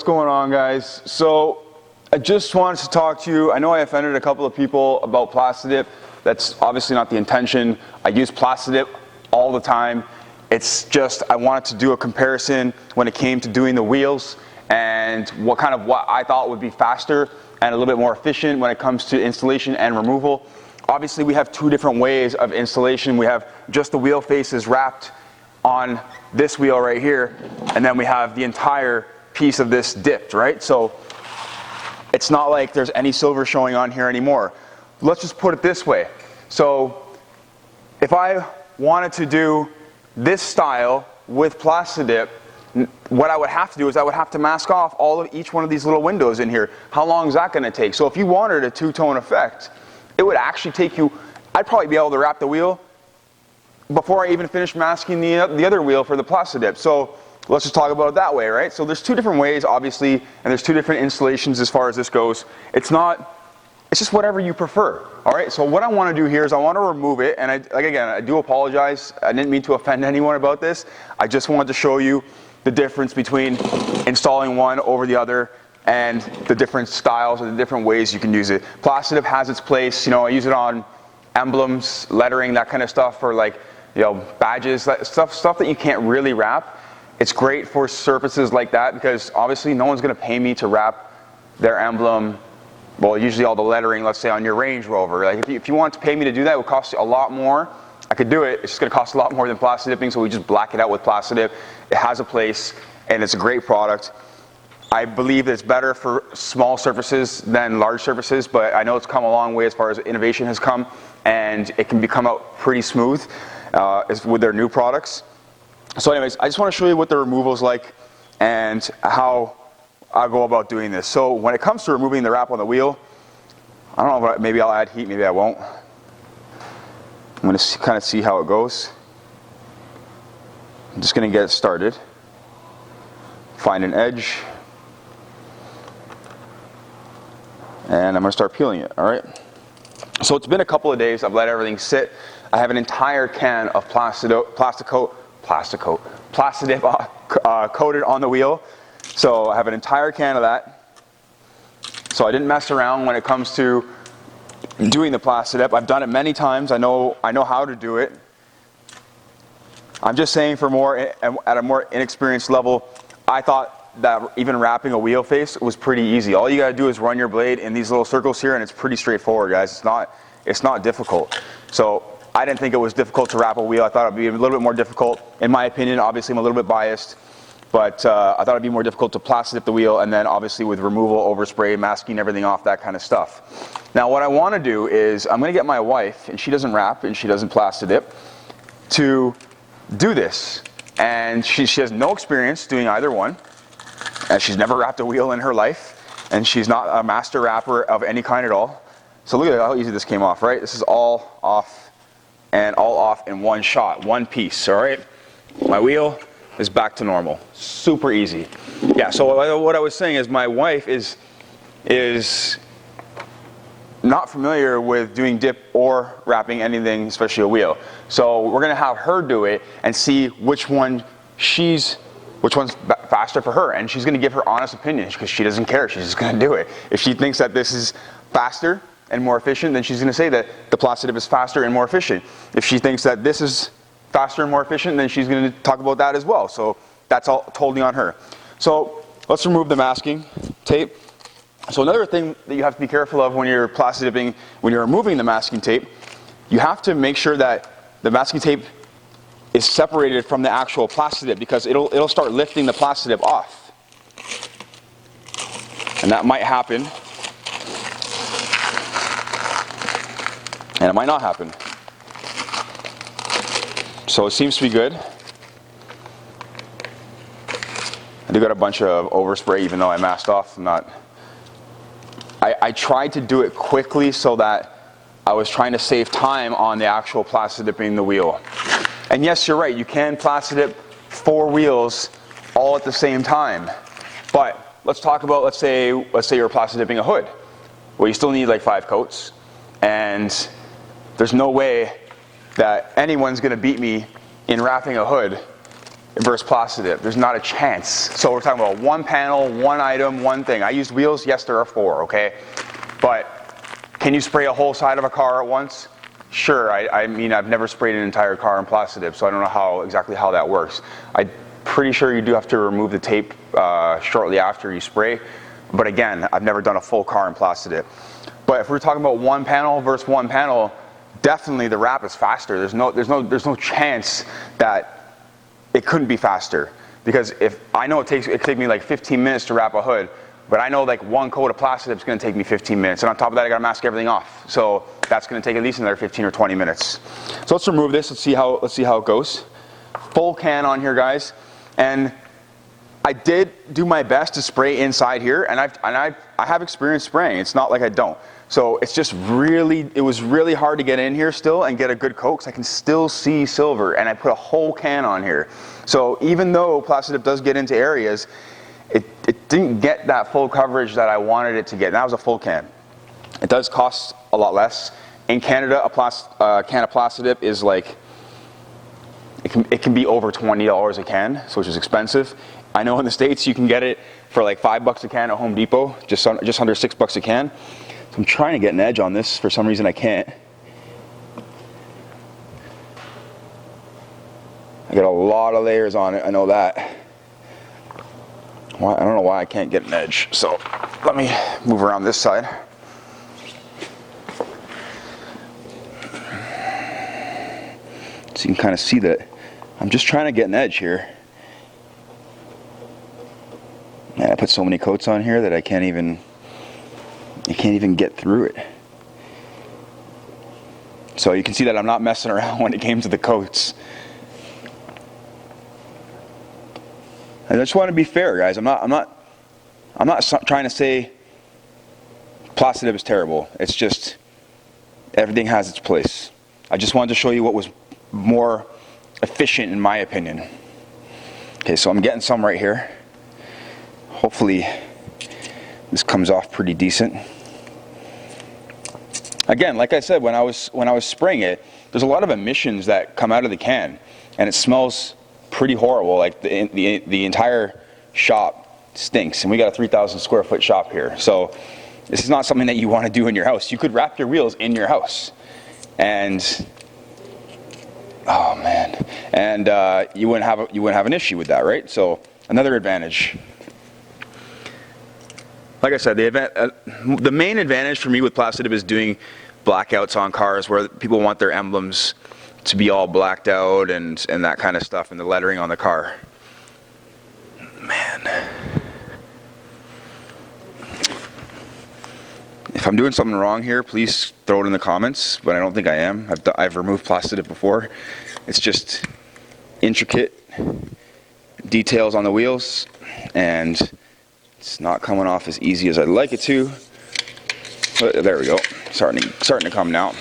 what's going on, guys? So I just wanted to talk to you. I know I offended a couple of people about plastidip. That's obviously not the intention. I use plastidip all the time. It's just I wanted to do a comparison when it came to doing the wheels and what I thought would be faster and a little bit more efficient when it comes to installation and removal. Obviously we have two different ways of installation. We have just the wheel faces wrapped on this wheel right here, and then we have the entire piece of this dipped, right? So it's not like there's any silver showing on here anymore. Let's just put it this way. So if I wanted to do this style with plastidip, what I would have to do is I would have to mask off each one of these little windows in here. How long is that going to take? So if you wanted a two-tone effect, it would actually take you, I'd probably be able to wrap the wheel before I even finish masking the other wheel for the plastidip. So let's just talk about it that way, right? So there's two different ways, obviously, and there's two different installations as far as this goes. It's just whatever you prefer, all right? So what I want to do here is I want to remove it, and again, I do apologize. I didn't mean to offend anyone about this. I just wanted to show you the difference between installing one over the other and the different styles and the different ways you can use it. Plastidip has its place. You know, I use it on emblems, lettering, that kind of stuff, for like, you know, badges, stuff that you can't really wrap. It's great for surfaces like that because obviously no one's going to pay me to wrap their emblem, well, usually all the lettering, let's say on your Range Rover. Like if you want to pay me to do that, it would cost you a lot more. I could do it. It's just going to cost a lot more than plastidipping, so we just black it out with plastidip. It has a place, and it's a great product. I believe that it's better for small surfaces than large surfaces, but I know it's come a long way as far as innovation has come, and it can come out pretty smooth with their new products. So anyways, I just want to show you what the removal is like and how I go about doing this. So when it comes to removing the wrap on the wheel, I don't know, maybe I'll add heat, maybe I won't. I'm going to kind of see how it goes. I'm just going to get it started. Find an edge. And I'm going to start peeling it, all right? So it's been a couple of days. I've let everything sit. I have an entire can of plastidip coated on the wheel. So I have an entire can of that. So I didn't mess around when it comes to doing the plastidip. I've done it many times. I know how to do it. I'm just saying at a more inexperienced level, I thought that even wrapping a wheel face was pretty easy. All you got to do is run your blade in these little circles here, and it's pretty straightforward, guys. It's not difficult. So I didn't think it was difficult to wrap a wheel. I thought it would be a little bit more difficult. In my opinion, obviously I'm a little bit biased, but I thought it would be more difficult to plastidip the wheel, and then obviously with removal, overspray, masking everything off, that kind of stuff. Now what I want to do is I'm going to get my wife, and she doesn't wrap and she doesn't plastidip, to do this. And she has no experience doing either one, and she's never wrapped a wheel in her life, and she's not a master wrapper of any kind at all. So look at how easy this came off, right? This is all off and all off in one shot, one piece, all right? My wheel is back to normal. Super easy. Yeah, so what I was saying is my wife is not familiar with doing dip or wrapping anything, especially a wheel. So we're gonna have her do it and see which one's faster for her, and she's gonna give her honest opinion because she doesn't care. She's just gonna do it. If she thinks that this is faster and more efficient, then she's going to say that the plastidip is faster and more efficient. If she thinks that this is faster and more efficient, then she's going to talk about that as well. So that's all totally on her. So let's remove the masking tape. So another thing that you have to be careful of when you're plastidipping, when you're removing the masking tape, you have to make sure that the masking tape is separated from the actual plastidip, because it'll start lifting the plastidip off. And that might happen. And it might not happen. So it seems to be good. I do got a bunch of overspray, even though I masked off. I tried to do it quickly so that I was trying to save time on the actual plastidipping the wheel. And yes, you're right, you can plastidip 4 wheels all at the same time. But let's talk about, let's say you're plastidipping a hood. Well, you still need like 5 coats, and there's no way that anyone's going to beat me in wrapping a hood versus plastidip. There's not a chance. So we're talking about one panel, one item, one thing. I used wheels, yes there are 4, okay? But can you spray a whole side of a car at once? Sure, I mean I've never sprayed an entire car in plastidip, so I don't know exactly how that works. I'm pretty sure you do have to remove the tape shortly after you spray, but again, I've never done a full car in plastidip. But if we're talking about one panel versus one panel, definitely the wrap is faster. There's no chance that it couldn't be faster, because if I know it take me like 15 minutes to wrap a hood, but I know like one coat of plastidip is going to take me 15 minutes, and on top of that I got to mask everything off, so that's going to take at least another 15 or 20 minutes. So let's remove this. Let's see how it goes. Full can on here, guys, and I did do my best to spray inside here, and I have experience spraying. It's not like I don't. So it's just it was really hard to get in here still and get a good coat, because I can still see silver, and I put a whole can on here. So even though plastidip does get into areas, it didn't get that full coverage that I wanted it to get. And that was a full can. It does cost a lot less. In Canada, a can of plastidip is like, it can be over $20 a can, so which is expensive. I know in the States you can get it for like $5 a can at Home Depot, just under $6 a can. So I'm trying to get an edge on this. For some reason I can't. I got a lot of layers on it, I know that. I don't know why I can't get an edge. So let me move around this side. So you can kind of see that I'm just trying to get an edge here. Man, I put so many coats on here that I can't even get through it. So you can see that I'm not messing around when it came to the coats. And I just want to be fair, guys. I'm not trying to say plastidip is terrible. It's just everything has its place. I just wanted to show you what was more efficient in my opinion. Okay, so I'm getting some right here. Hopefully this comes off pretty decent. Again, like I said, when I was spraying it, there's a lot of emissions that come out of the can, and it smells pretty horrible. Like the entire shop stinks, and we got a 3,000 square foot shop here. So this is not something that you want to do in your house. You could wrap your wheels in your house, and oh man, and you wouldn't have an issue with that, right? So another advantage. Like I said, the main advantage for me with plastidip is doing blackouts on cars where people want their emblems to be all blacked out and that kind of stuff, and the lettering on the car. Man. If I'm doing something wrong here, please throw it in the comments, but I don't think I am. I've removed plastidip before. It's just intricate details on the wheels, and it's not coming off as easy as I'd like it to. But there we go. Starting to come now.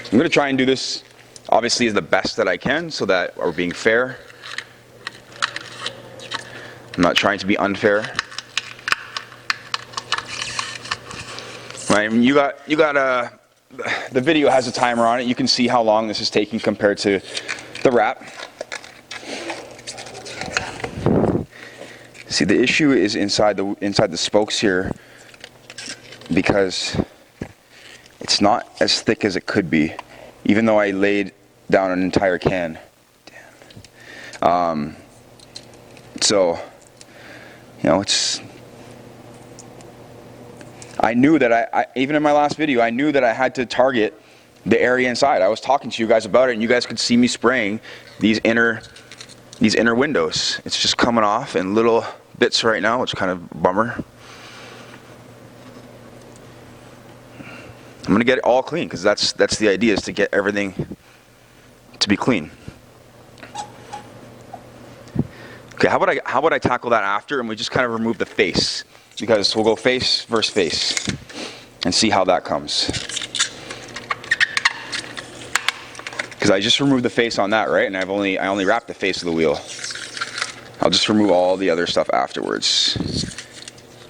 I'm going to try and do this, obviously, as the best that I can, so that we're being fair. I'm not trying to be unfair. Right, I mean, you got the video has a timer on it. You can see how long this is taking compared to the wrap. See, the issue is inside the spokes here, because it's not as thick as it could be, even though I laid down an entire can. Damn. So, you know, I knew that I even in my last video, I knew that I had to target the area inside. I was talking to you guys about it, and you guys could see me spraying these inner windows. It's just coming off in little bits right now, which is kind of a bummer. I'm gonna get it all clean, because that's the idea, is to get everything to be clean. Okay, how about I tackle that after, and we just kind of remove the face, because we'll go face versus face and see how that comes. Because I just removed the face on that, right? And I only wrapped the face of the wheel. I'll just remove all the other stuff afterwards.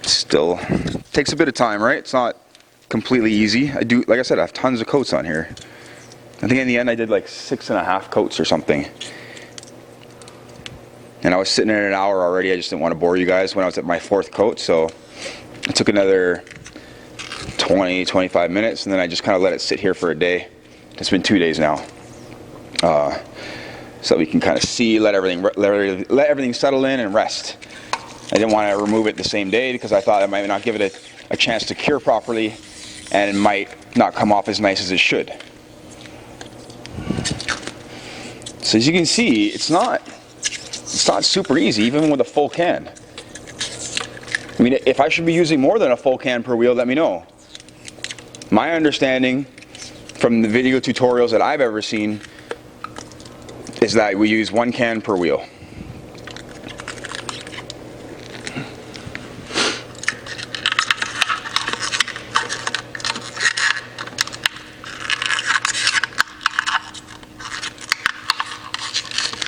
Still takes a bit of time, right? It's not completely easy. Like I said, I have tons of coats on here. I think in the end I did like 6.5 coats or something. And I was sitting in an hour already. I just didn't want to bore you guys when I was at my 4th coat. So it took another 20, 25 minutes, and then I just kind of let it sit here for a day. It's been 2 days now. So we can kind of see, let everything settle in and rest. I didn't want to remove it the same day because I thought I might not give it a chance to cure properly, and it might not come off as nice as it should. So as you can see, it's not super easy, even with a full can. I mean, if I should be using more than a full can per wheel, let me know. My understanding from the video tutorials that I've ever seen is that we use 1 can per wheel.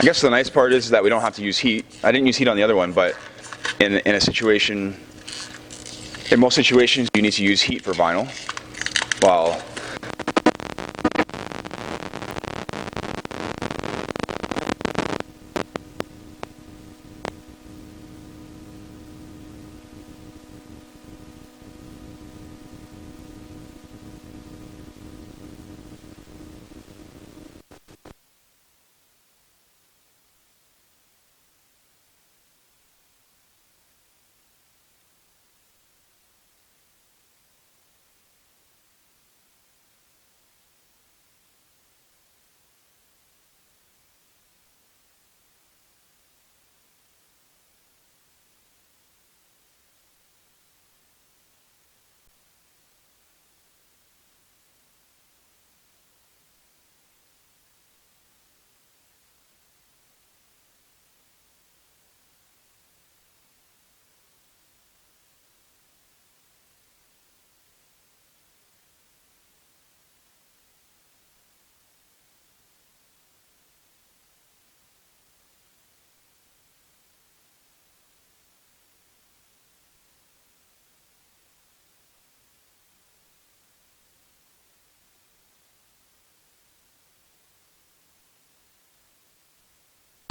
I guess the nice part is that we don't have to use heat. I didn't use heat on the other one, but in a situation, in most situations, you need to use heat for vinyl. Well,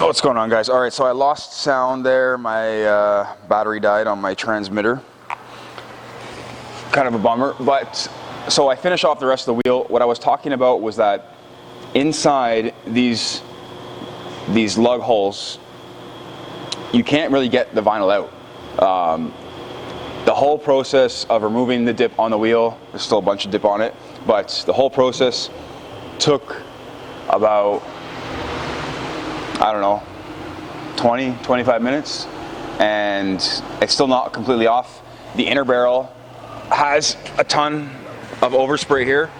what's going on, guys? All right, so I lost sound there. My battery died on my transmitter. Kind of a bummer, but so I finish off the rest of the wheel. What I was talking about was that inside these lug holes, you can't really get the vinyl out. The whole process of removing the dip on the wheel, there's still a bunch of dip on it, but the whole process took about, I don't know, 20, 25 minutes, and it's still not completely off. The inner barrel has a ton of overspray here.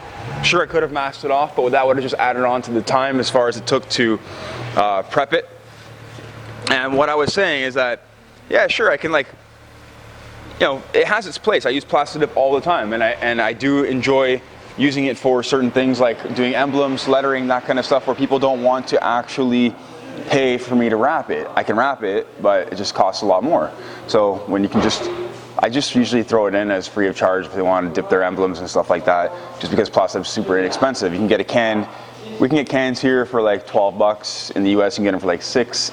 Sure, I could have masked it off, but that would have just added on to the time as far as it took to prep it. And what I was saying is that, yeah, sure, I can, like, you know, it has its place. I use plastidip all the time, and I do enjoy using it for certain things like doing emblems, lettering, that kind of stuff, where people don't want to actually pay for me to wrap it. I can wrap it, but it just costs a lot more. So when you can I just usually throw it in as free of charge if they want to dip their emblems and stuff like that, just because plastic is super inexpensive. You can get a can, we can get cans here for like 12 bucks. In the US, you can get them for like 6.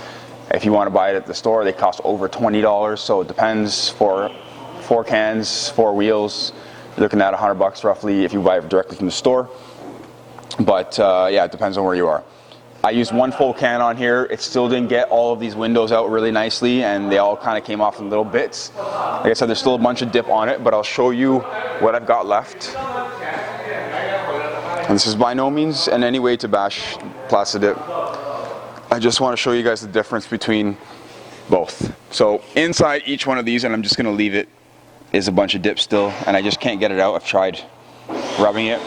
If you want to buy it at the store, they cost over $20. So it depends. For 4 cans, 4 wheels, you're looking at 100 bucks roughly if you buy it directly from the store. But yeah, it depends on where you are. I used 1 full can on here. It still didn't get all of these windows out really nicely, and they all kind of came off in little bits. Like I said, there's still a bunch of dip on it, but I'll show you what I've got left. And this is by no means in any way to bash plastidip. I just want to show you guys the difference between both. So inside each one of these, and I'm just going to leave it, is a bunch of dip still, and I just can't get it out. I've tried rubbing it,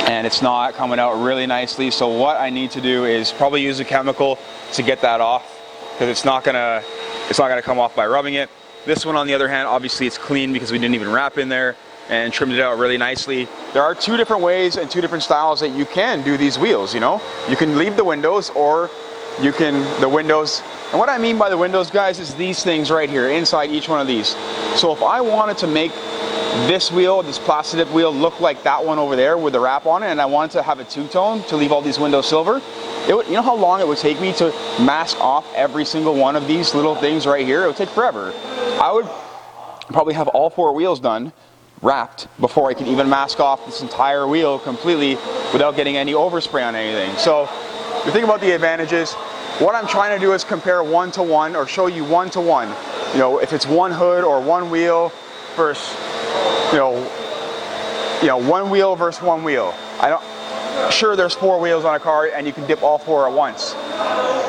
and it's not coming out really nicely. So what I need to do is probably use a chemical to get that off, because it's not gonna come off by rubbing it. This one, on the other hand, obviously it's clean because we didn't even wrap in there and trimmed it out really nicely. There are 2 different ways and 2 different styles that you can do these wheels, you know? You can leave the windows, or you can, the windows, and what I mean by the windows, guys, is these things right here inside each one of these. So if I wanted to make this wheel, this plastidip wheel, looked like that one over there with the wrap on it, and I wanted to have a two-tone to leave all these windows silver. You know how long it would take me to mask off every single one of these little things right here? It would take forever. I would probably have all 4 wheels done, wrapped, before I could even mask off this entire wheel completely without getting any overspray on anything. So you think about the advantages. What I'm trying to do is compare 1-to-1, or show you 1-to-1. You know, if it's one hood or one wheel versus, you know, one wheel versus one wheel. Sure, there's 4 wheels on a car and you can dip all 4 at once,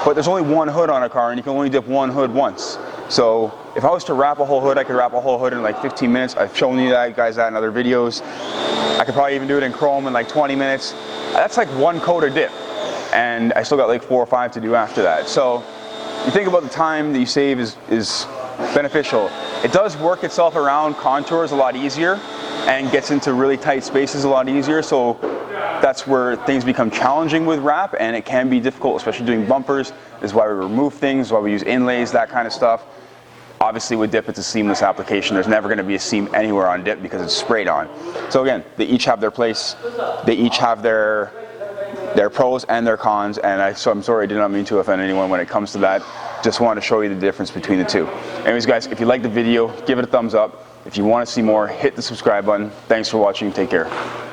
but there's only one hood on a car and you can only dip one hood once. So if I was to wrap a whole hood, I could wrap a whole hood in like 15 minutes. I've shown you guys that in other videos. I could probably even do it in chrome in like 20 minutes. That's like 1 coat of dip, and I still got like 4 or 5 to do after that. So you think about the time that you save is beneficial. It does work itself around contours a lot easier and gets into really tight spaces a lot easier. So that's where things become challenging with wrap, and it can be difficult, especially doing bumpers. This is why we remove things, why we use inlays, that kind of stuff. Obviously with dip, it's a seamless application. There's never going to be a seam anywhere on dip because it's sprayed on. So again, they each have their place. They each have their pros and their cons, and so I'm sorry I did not mean to offend anyone when it comes to that. Just wanted to show you the difference between the two. Anyways guys, if you like the video, give it a thumbs up. If you want to see more, hit the subscribe button. Thanks for watching. Take care.